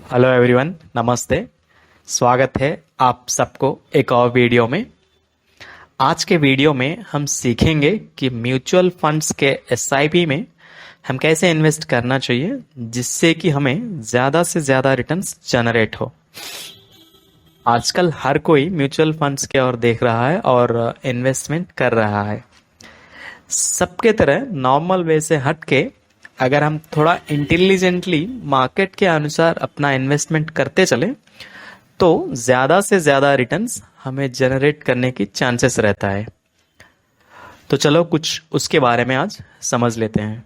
Hello everyone, नमस्ते। स्वागत है आप सबको एक और वीडियो में। आज के वीडियो में हम सीखेंगे कि म्यूचुअल फंड्स के एसआईपी में हम कैसे इन्वेस्ट करना चाहिए जिससे कि हमें ज़्यादा से ज़्यादा रिटर्न्स जनरेट हो। आजकल हर कोई म्यूचुअल फंड्स की ओर देख रहा है और इन्वेस्टमेंट कर रहा है। सबके तरह नॉर्मल वे से हट के अगर हम थोड़ा इंटेलिजेंटली मार्केट के अनुसार अपना इन्वेस्टमेंट करते चले तो ज़्यादा से ज़्यादा रिटर्न्स हमें जनरेट करने की चांसेस रहता है। तो चलो कुछ उसके बारे में आज समझ लेते हैं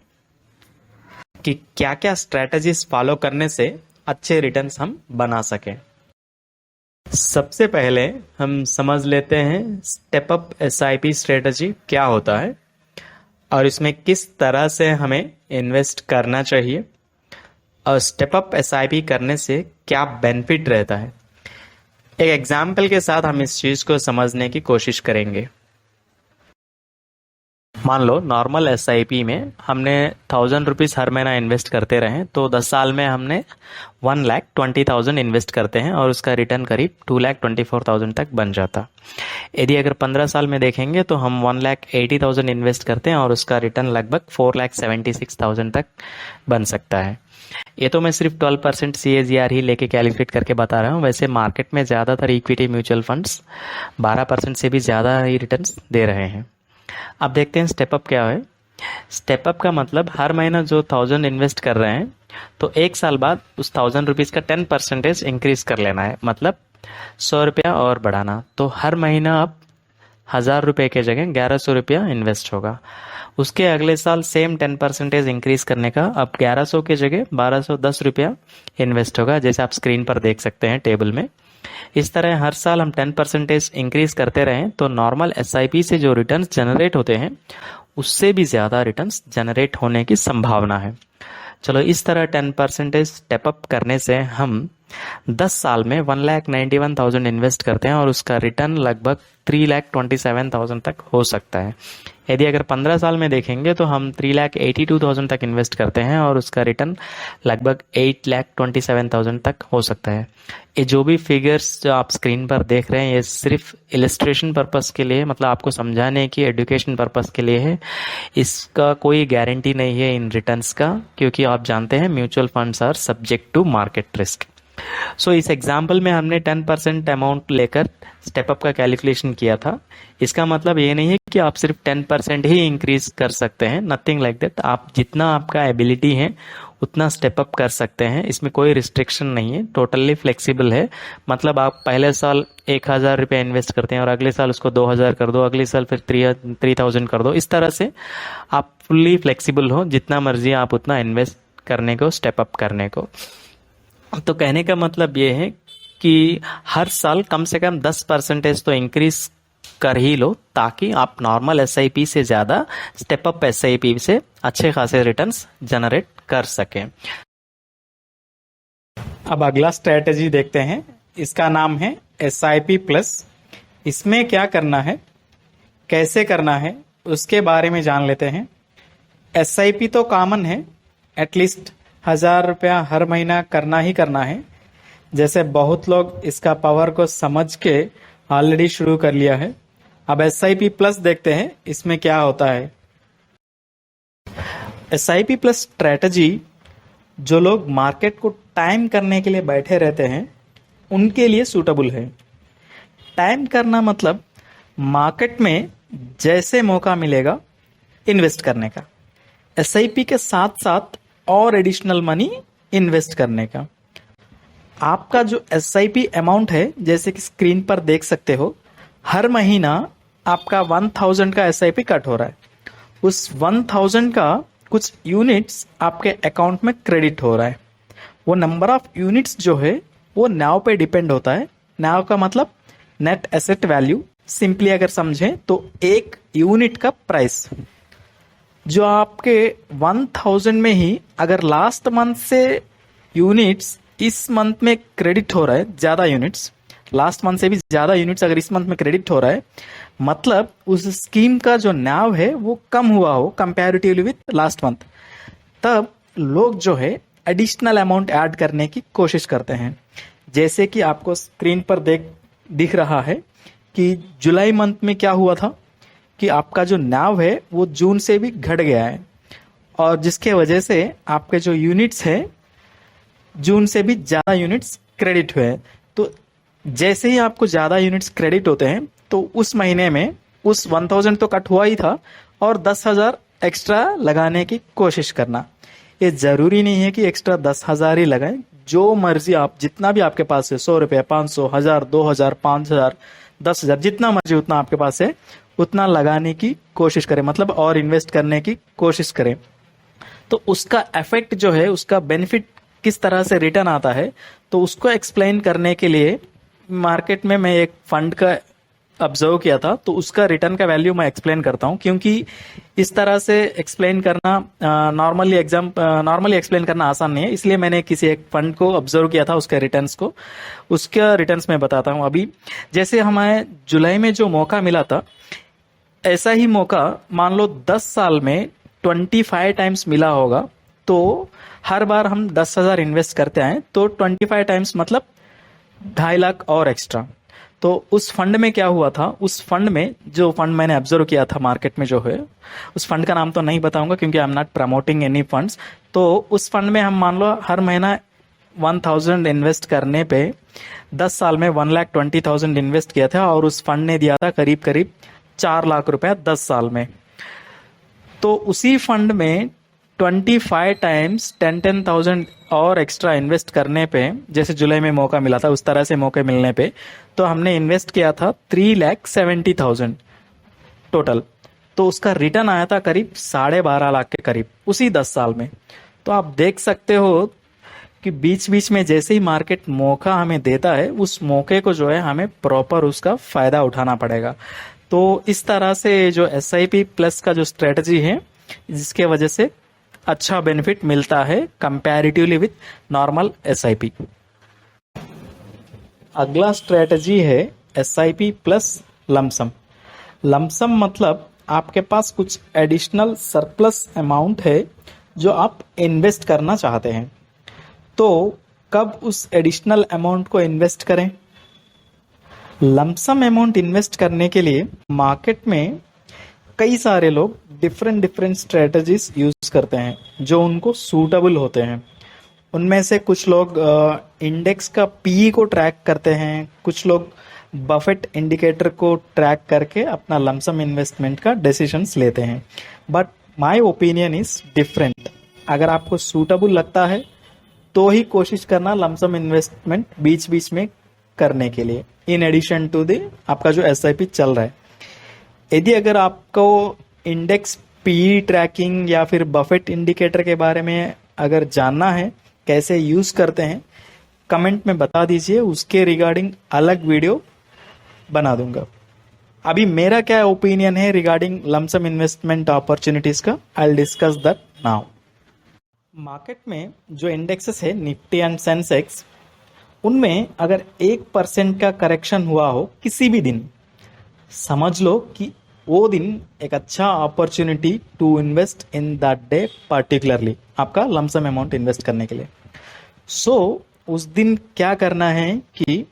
कि क्या क्या स्ट्रैटेजीज फॉलो करने से अच्छे रिटर्न्स हम बना सकें। सबसे पहले हम समझ लेते हैं स्टेप अप एसआईपी स्ट्रेटजी क्या होता है और इसमें किस तरह से हमें इन्वेस्ट करना चाहिए और स्टेप अप एसआईपी करने से क्या बेनिफिट रहता है। एक एग्जाम्पल के साथ हम इस चीज़ को समझने की कोशिश करेंगे। मान लो नॉर्मल एसआईपी में हमने 1000 रुपीज़ हर महीना इन्वेस्ट करते रहे तो 10 साल में हमने 1,20,000 इन्वेस्ट करते हैं और उसका रिटर्न करीब 2,24,000 तक बन जाता। यदि अगर 15 साल में देखेंगे तो हम 1,80,000 इन्वेस्ट करते हैं और उसका रिटर्न लगभग 4,76,000 तक बन सकता है। ये तो मैं सिर्फ 12% CAGR ही लेके कैलकुलेट करके बता रहा हूँ। वैसे मार्केट में ज़्यादातर इक्विटी म्यूचुअल फंड्स 12% से भी ज़्यादा ही रिटर्न्स दे रहे हैं। अब देखते हैं स्टेप अप क्या है। स्टेप अप का मतलब हर महीना जो 1000 इन्वेस्ट कर रहे हैं तो एक साल बाद उस 1000 रुपीज़ का 10% इंक्रीज कर लेना है, मतलब 100 रुपया और बढ़ाना। तो हर महीना अब 1000 रुपये के जगह 1100 रुपया इन्वेस्ट होगा। उसके अगले साल सेम 10% इंक्रीज करने का अब 1100 के जगह 1210 रुपया इन्वेस्ट होगा, जैसे आप स्क्रीन पर देख सकते हैं टेबल में। इस तरह हर साल हम 10% इंक्रीज करते रहें तो नॉर्मल एसआईपी से जो रिटर्न्स जनरेट होते हैं उससे भी ज़्यादा रिटर्न्स जनरेट होने की संभावना है। चलो, इस तरह 10% स्टेप अप करने से हम 10 साल में 1,91,000 इन्वेस्ट करते हैं और उसका रिटर्न लगभग 3,27,000 तक हो सकता है। यदि अगर 15 साल में देखेंगे तो हम 3,82,000 तक इन्वेस्ट करते हैं और उसका रिटर्न लगभग 8,27,000 तक हो सकता है। ये जो भी फिगर्स जो आप स्क्रीन पर देख रहे हैं ये सिर्फ इलस्ट्रेशन पर्पस के लिए, मतलब आपको समझाने की एजुकेशन पर्पस के लिए है। इसका कोई गारंटी नहीं है इन रिटर्न्स का, क्योंकि आप जानते हैं mutual funds are subject to market risk. So इस एग्जाम्पल में हमने 10% अमाउंट लेकर स्टेपअप का कैलकुलेशन किया था। इसका मतलब ये नहीं है कि आप सिर्फ 10% ही इंक्रीज कर सकते हैं, नथिंग लाइक दैट। आप जितना आपका एबिलिटी है उतना स्टेपअप कर सकते हैं, इसमें कोई रिस्ट्रिक्शन नहीं है, टोटली फ्लेक्सिबल है। मतलब आप पहले साल 1,000 रुपये इन्वेस्ट करते हैं और अगले साल उसको 2,000 कर दो, अगले साल फिर 3,000 कर दो। इस तरह से आप फुल्ली फ्लेक्सिबल हो, जितना मर्जी आप उतना इन्वेस्ट करने को, स्टेपअप करने को। तो कहने का मतलब ये है कि हर साल कम से कम 10% तो इंक्रीज कर ही लो, ताकि आप नॉर्मल एसआईपी से ज़्यादा स्टेप अप एसआईपी से अच्छे खासे रिटर्न्स जनरेट कर सकें। अब अगला स्ट्रेटजी देखते हैं, इसका नाम है एसआईपी प्लस। इसमें क्या करना है, कैसे करना है, उसके बारे में जान लेते हैं। एसआईपी तो कॉमन है, एटलीस्ट 1,000 रुपया हर महीना करना ही करना है। जैसे बहुत लोग इसका पावर को समझ के ऑलरेडी शुरू कर लिया है। अब एसआईपी प्लस देखते हैं इसमें क्या होता है। एसआईपी प्लस स्ट्रेटजी जो लोग मार्केट को टाइम करने के लिए बैठे रहते हैं उनके लिए सूटेबल है। टाइम करना मतलब मार्केट में जैसे मौका मिलेगा इन्वेस्ट करने का, एसआईपी के साथ साथ और एडिशनल मनी इन्वेस्ट करने का। आपका जो एसआईपी अमाउंट है, जैसे कि स्क्रीन पर देख सकते हो, हर महीना आपका 1,000 का एसआईपी कट हो रहा है। उस 1,000 का कुछ यूनिट्स आपके अकाउंट में क्रेडिट हो रहा है। वो नंबर ऑफ यूनिट्स जो है वो नाव पे डिपेंड होता है। नाव का मतलब नेट एसेट वैल्यू। सिंपली अगर समझें तो एक यूनिट का प्राइस जो आपके 1,000 में ही अगर लास्ट मंथ से यूनिट्स इस मंथ में क्रेडिट हो रहा है, ज़्यादा यूनिट्स, लास्ट मंथ से भी ज़्यादा यूनिट्स अगर इस मंथ में क्रेडिट हो रहा है, मतलब उस स्कीम का जो नाव है वो कम हुआ हो कंपैरेटिवली विथ लास्ट मंथ, तब लोग जो है एडिशनल अमाउंट ऐड करने की कोशिश करते हैं। जैसे कि आपको स्क्रीन पर दिख रहा है कि जुलाई मंथ में क्या हुआ था कि आपका जो नाव है वो जून से भी घट गया है, और जिसके वजह से आपके जो यूनिट्स है जून से भी ज़्यादा यूनिट्स क्रेडिट हुए हैं। तो जैसे ही आपको ज़्यादा यूनिट्स क्रेडिट होते हैं तो उस महीने में उस 1000 तो कट हुआ ही था, और 10,000 एक्स्ट्रा लगाने की कोशिश करना। ये ज़रूरी नहीं है कि एक्स्ट्रा 10,000 ही लगाएं, जो मर्जी आप, जितना भी आपके पास है, 100 रुपये, 500, 1000, 2000, 5000, 10,000, जितना मर्जी उतना आपके पास है उतना लगाने की कोशिश करें, मतलब और इन्वेस्ट करने की कोशिश करें। तो उसका इफेक्ट जो है, उसका बेनिफिट किस तरह से रिटर्न आता है, तो उसको एक्सप्लेन करने के लिए मार्केट में मैं एक फंड का ऑब्जर्व किया था, तो उसका रिटर्न का वैल्यू मैं एक्सप्लेन करता हूं, क्योंकि इस तरह से एक्सप्लेन करना नॉर्मली एक्सप्लेन करना आसान नहीं है। इसलिए मैंने किसी एक फंड को ऑब्जर्व किया था, उसके रिटर्न्स को, उसका रिटर्न्स मैं बताता हूं। अभी जैसे हमें जुलाई में जो मौका मिला था, ऐसा ही मौका मान लो 10 साल में 25 टाइम्स मिला होगा, तो हर बार हम 10,000 इन्वेस्ट करते हैं तो 25 टाइम्स मतलब 2.5 लाख और एक्स्ट्रा। तो उस फंड में क्या हुआ था, उस फंड में जो फंड मैंने ऑब्जर्व किया था मार्केट में जो है, उस फंड का नाम तो नहीं बताऊंगा क्योंकि I am not promoting any funds. तो उस फंड में हम मान लो हर महीना 1000 इन्वेस्ट करने पे 10 साल में 1,20,000 इन्वेस्ट किया था, और उस फंड ने दिया था करीब करीब 4 लाख रुपया 10 साल में। तो उसी फंड में 25 टाइम्स 10,000 और एक्स्ट्रा इन्वेस्ट करने पे, जैसे जुलाई में मौका मिला था उस तरह से मौके मिलने पे, तो हमने इन्वेस्ट किया था 3,70,000 टोटल। तो उसका रिटर्न आया था करीब 12.5 लाख के करीब उसी 10 साल में। तो आप देख सकते हो कि बीच बीच में जैसे ही मार्केट मौका हमें देता है, उस मौके को जो है हमें प्रॉपर उसका फायदा उठाना पड़ेगा। तो इस तरह से जो SIP प्लस का जो स्ट्रेटजी है, जिसके वजह से अच्छा बेनिफिट मिलता है कंपैरेटिवली विथ नॉर्मल SIP। अगला स्ट्रेटजी है SIP प्लस लमसम। लमसम मतलब आपके पास कुछ एडिशनल सरप्लस अमाउंट है जो आप इन्वेस्ट करना चाहते हैं। तो कब उस एडिशनल अमाउंट को इन्वेस्ट करें? लमसम अमाउंट इन्वेस्ट करने के लिए मार्केट में कई सारे लोग डिफरेंट स्ट्रेटजीज यूज करते हैं जो उनको सूटेबल होते हैं। उनमें से कुछ लोग इंडेक्स का PE को ट्रैक करते हैं, कुछ लोग बफेट इंडिकेटर को ट्रैक करके अपना लमसम इन्वेस्टमेंट का डिसीजंस लेते हैं। But my opinion is different. अगर आपको सूटेबल लगता है तो ही कोशिश करना लमसम इन्वेस्टमेंट बीच बीच में करने के लिए, इन एडिशन टू द आपका जो SIP चल रहा है। यदि अगर आपको इंडेक्स PE ट्रैकिंग या फिर बफेट इंडिकेटर के बारे में अगर जानना है कैसे यूज करते हैं, कमेंट में बता दीजिए, उसके रिगार्डिंग अलग वीडियो बना दूंगा। अभी मेरा क्या ओपिनियन है रिगार्डिंग लमसम इन्वेस्टमेंट अपॉर्चुनिटीज का, I will discuss that now. Market में जो इंडेक्सेस है निफ्टी एंड सेंसेक्स, उनमें अगर 1% का करेक्शन हुआ हो किसी भी दिन, समझ लो कि वो दिन एक अच्छा opportunity to invest in that day, particularly आपका लमसम अमाउंट इन्वेस्ट करने के लिए। सो उस दिन क्या करना है कि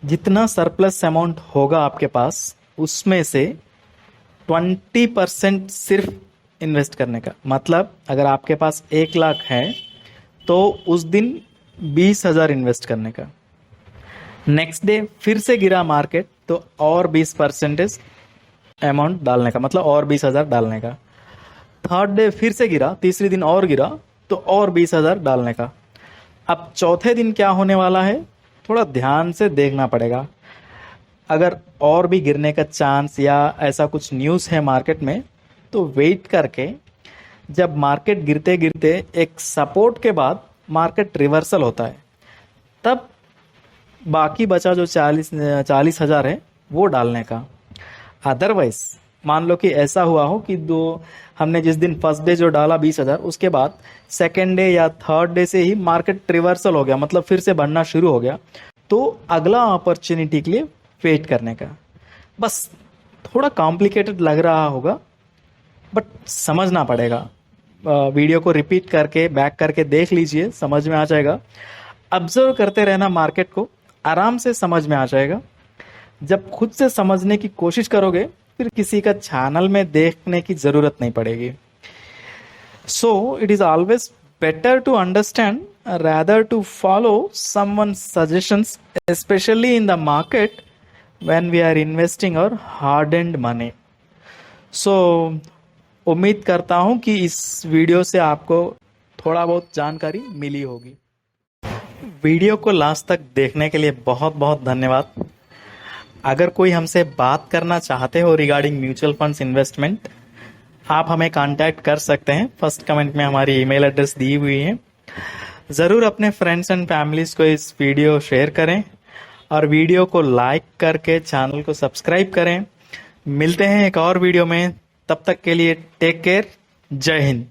जितना सरप्लस अमाउंट होगा आपके पास, उसमें से 20% सिर्फ इन्वेस्ट करने का। मतलब अगर आपके पास 1 लाख है तो उस दिन 20,000 इन्वेस्ट करने का। नेक्स्ट डे फिर से गिरा मार्केट तो और 20% अमाउंट डालने का, मतलब और 20,000 डालने का। थर्ड डे फिर से गिरा, तीसरे दिन और गिरा तो और 20,000 डालने का। अब चौथे दिन क्या होने वाला है, थोड़ा ध्यान से देखना पड़ेगा। अगर और भी गिरने का चांस या ऐसा कुछ न्यूज़ है मार्केट में, तो वेट करके जब मार्केट गिरते गिरते एक सपोर्ट के बाद मार्केट रिवर्सल होता है, तब बाकी बचा जो 40,000 है वो डालने का। अदरवाइज मान लो कि ऐसा हुआ हो कि हमने जिस दिन फर्स्ट डे जो डाला 20,000, उसके बाद सेकेंड डे या थर्ड डे से ही मार्केट रिवर्सल हो गया, मतलब फिर से बढ़ना शुरू हो गया, तो अगला अपॉर्चुनिटी के लिए वेट करने का। बस थोड़ा कॉम्प्लिकेटेड लग रहा होगा बट समझना पड़ेगा। वीडियो को रिपीट करके बैक करके देख लीजिए, समझ में आ जाएगा। ऑब्जर्व करते रहना मार्केट को, आराम से समझ में आ जाएगा। जब खुद से समझने की कोशिश करोगे फिर किसी का चैनल में देखने की जरूरत नहीं पड़ेगी। So it is always better to understand rather to follow someone's suggestions, especially in the market when we are investing our hard-earned money. So उम्मीद करता हूं कि इस वीडियो से आपको थोड़ा बहुत जानकारी मिली होगी। वीडियो को लास्ट तक देखने के लिए बहुत बहुत धन्यवाद। अगर कोई हमसे बात करना चाहते हो रिगार्डिंग म्यूचुअल फंड्स इन्वेस्टमेंट, आप हमें कांटेक्ट कर सकते हैं। फर्स्ट कमेंट में हमारी ईमेल एड्रेस दी हुई है। ज़रूर अपने फ्रेंड्स एंड फैमिलीज को इस वीडियो शेयर करें और वीडियो को लाइक करके चैनल को सब्सक्राइब करें। मिलते हैं एक और वीडियो में, तब तक के लिए टेक केयर, जय हिंद।